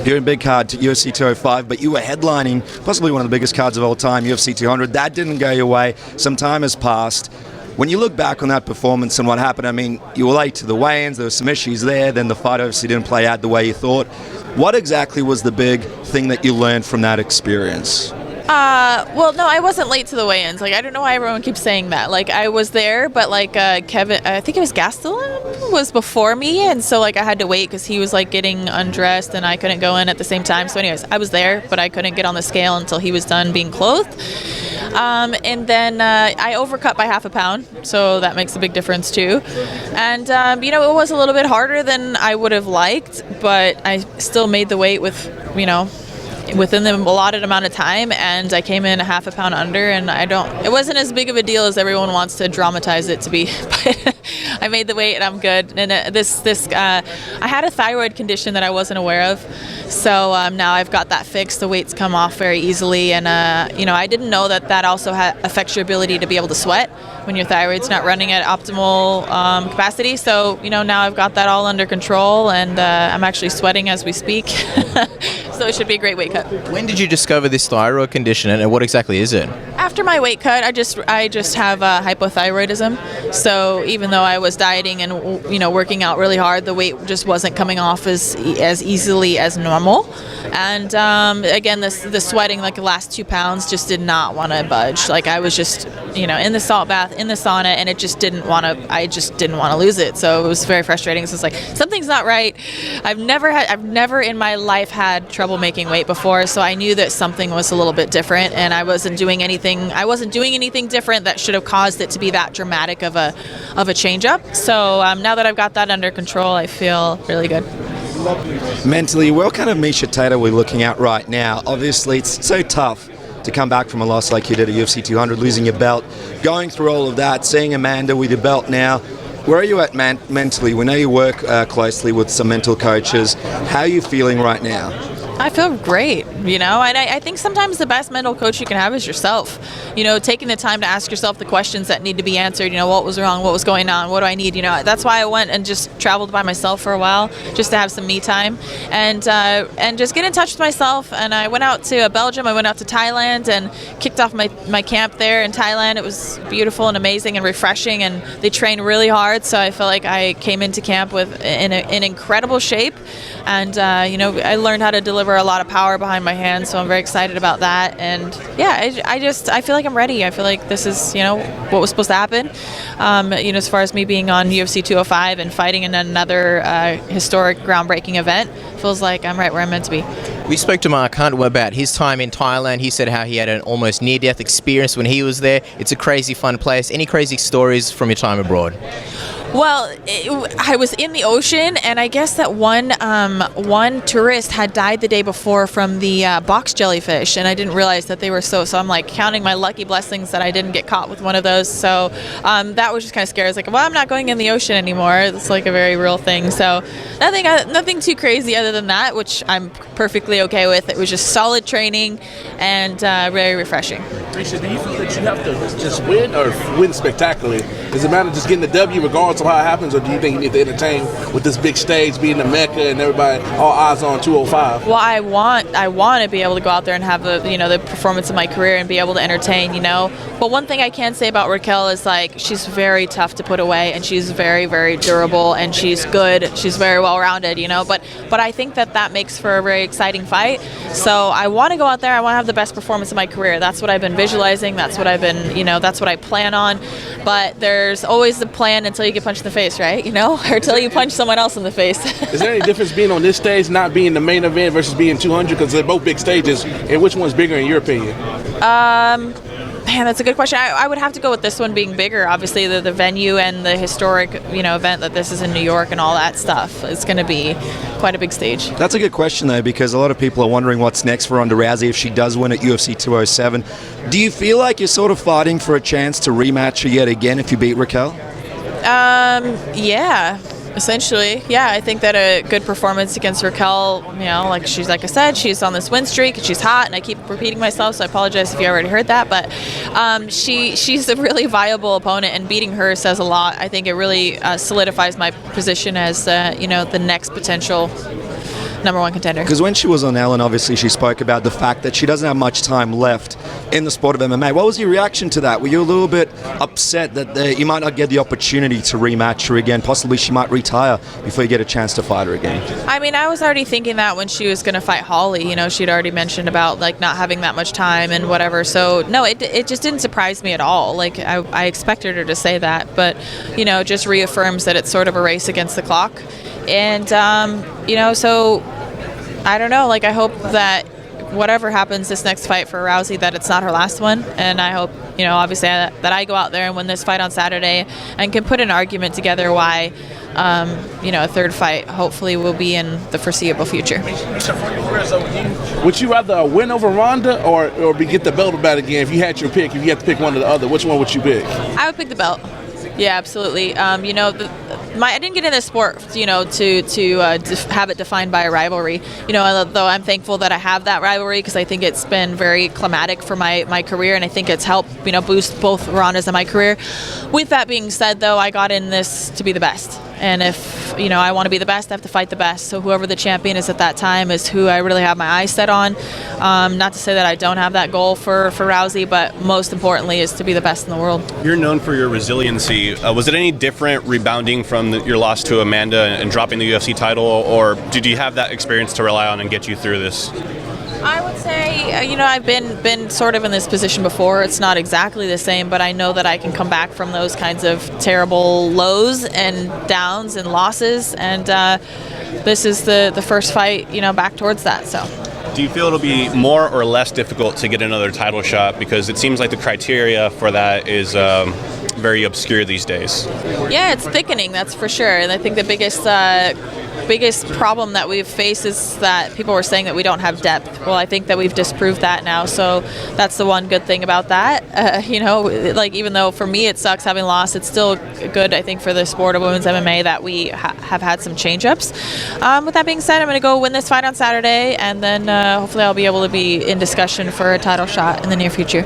You're in big card to UFC 205, but you were headlining possibly one of the biggest cards of all time, UFC 200. That didn't go your way. Some time has passed. When you look back on that performance and what happened, I mean, you were late to the weigh-ins, there were some issues there, then the fight obviously didn't play out the way you thought. What exactly was the big thing that you learned from that experience? Well, no, I wasn't late to the weigh-ins. Like, I don't know why everyone keeps saying that. Like, I was there, but like Kevin, I think it was Gastelum was before me, and so like I had to wait because he was like getting undressed, and I couldn't go in at the same time. So, anyways, I was there, but I couldn't get on the scale until he was done being clothed. And then I overcut by half a pound, so that makes a big difference too. And you know, it was a little bit harder than I would have liked, but I still made the weight with, you know, within the allotted amount of time, and I came in a half a pound under, and it wasn't as big of a deal as everyone wants to dramatize it to be, but I made the weight and I'm good. And I had a thyroid condition that I wasn't aware of, so now I've got that fixed. The weight's come off very easily, and you know, I didn't know that also affects your ability to be able to sweat when your thyroid's not running at optimal capacity. So, you know, now I've got that all under control, and I'm actually sweating as we speak. So it should be a great weight cut. When did you discover this thyroid condition, and what exactly is it? After my weight cut, I just have hypothyroidism. So even though I was dieting and, you know, working out really hard, the weight just wasn't coming off as easily as normal. And again, the sweating, like the last 2 pounds, just did not want to budge. Like I was just, you know, in the salt bath, in the sauna, and it just didn't want to. I just didn't want to lose it. So it was very frustrating. So it's like something's not right. I've never in my life had trouble making weight before, so I knew that something was a little bit different, and I wasn't doing anything different that should have caused it to be that dramatic of a change up. So now that I've got that under control, I feel really good. Mentally, what kind of Miesha Tate are we looking at right now? Obviously, it's so tough to come back from a loss like you did at UFC 200, losing your belt, going through all of that, seeing Amanda with your belt now. Where are you at mentally? We know you work closely with some mental coaches. How are you feeling right now? I feel great, you know, and I think sometimes the best mental coach you can have is yourself. You know, taking the time to ask yourself the questions that need to be answered. You know, what was wrong? What was going on? What do I need? You know, that's why I went and just traveled by myself for a while, just to have some me time and just get in touch with myself. And I went out to Belgium. I went out to Thailand and kicked off my camp there in Thailand. It was beautiful and amazing and refreshing, and they trained really hard. So I felt like I came into camp in incredible shape, and you know, I learned how to deliver a lot of power behind my hands, so I'm very excited about that. And yeah, I feel like I'm ready. I feel like this is, you know, what was supposed to happen. You know, as far as me being on UFC 205 and fighting in another historic, groundbreaking event, feels like I'm right where I'm meant to be. We spoke to Mark Hunt about his time in Thailand. He said how he had an almost near-death experience when he was there. It's a crazy fun place. Any crazy stories from your time abroad? Well, I was in the ocean, and I guess that one tourist had died the day before from the box jellyfish, and I didn't realize that they were so I'm like counting my lucky blessings that I didn't get caught with one of those. So that was just kind of scary. I was like, well, I'm not going in the ocean anymore. It's like a very real thing. So nothing too crazy other than that, which I'm perfectly okay with. It was just solid training and very refreshing. Miesha, do you feel that you have to just win or win spectacularly? Does it matter just getting the W regardless of how it happens, or do you think you need to entertain with this big stage being the Mecca and everybody, all eyes on 205? Well, I want to be able to go out there and have the performance of my career and be able to entertain, you know. But one thing I can say about Raquel is like she's very tough to put away, and she's very, very durable, and she's good. She's very well-rounded, you know. But I think that makes for a very exciting fight. So I want to go out there. I want to have the best performance of my career. That's what I've been visualizing. That's what I've been, you know, that's what I plan on. But there's always the plan until you get punched in the face, right? You know, or until you punch someone else in the face. Is there any difference being on this stage, not being the main event, versus being 200? Because they're both big stages, and which one's bigger in your opinion? Man, that's a good question. I would have to go with this one being bigger. Obviously, the venue and the historic, you know, event that this is in New York and all that stuff. It's going to be quite a big stage. That's a good question, though, because a lot of people are wondering what's next for Ronda Rousey if she does win at UFC 207. Do you feel like you're sort of fighting for a chance to rematch her yet again if you beat Raquel? Yeah. Essentially, yeah, I think that a good performance against Raquel, you know, like I said, she's on this win streak and she's hot, and I keep repeating myself, so I apologize if you already heard that, but she's a really viable opponent, and beating her says a lot. I think it really solidifies my position as, you know, the next potential number one contender. Because when she was on Ellen, obviously she spoke about the fact that she doesn't have much time left in the sport of MMA. What was your reaction to that? Were you a little bit upset that you might not get the opportunity to rematch her again? Possibly she might retire before you get a chance to fight her again. I mean, I was already thinking that when she was going to fight Holly. You know, she'd already mentioned about like not having that much time and whatever. So no, it just didn't surprise me at all. Like I expected her to say that, but you know, just reaffirms that it's sort of a race against the clock. And you know, so I don't know. Like I hope that whatever happens this next fight for Rousey, that it's not her last one. And I hope, you know, obviously that I go out there and win this fight on Saturday and can put an argument together why, you know, a third fight hopefully will be in the foreseeable future. Would you rather win over Ronda or get the belt back again? If you had your pick, if you had to pick one or the other, which one would you pick? I would pick the belt. Yeah, absolutely. You know, I didn't get in this sport, you know, to have it defined by a rivalry. You know, though I'm thankful that I have that rivalry because I think it's been very climatic for my career, and I think it's helped, you know, boost both Ronda's and my career. With that being said, though, I got in this to be the best. And if, you know, I want to be the best, I have to fight the best. So whoever the champion is at that time is who I really have my eyes set on. Not to say that I don't have that goal for Rousey, but most importantly is to be the best in the world. You're known for your resiliency. Was it any different rebounding from your loss to Amanda and dropping the UFC title, or did you have that experience to rely on and get you through this? I would say, you know, I've been sort of in this position before. It's not exactly the same, but I know that I can come back from those kinds of terrible lows and downs and losses. And this is the first fight, you know, back towards that. So. Do you feel it'll be more or less difficult to get another title shot? Because it seems like the criteria for that is very obscure these days. Yeah, it's thickening, that's for sure. And I think the biggest problem that we've faced is that people were saying that we don't have depth. Well, I think that we've disproved that now, so that's the one good thing about that. You know, like even though for me it sucks having lost, it's still good, I think, for the sport of women's MMA that we have had some change-ups. With that being said, I'm going to go win this fight on Saturday, and then hopefully I'll be able to be in discussion for a title shot in the near future.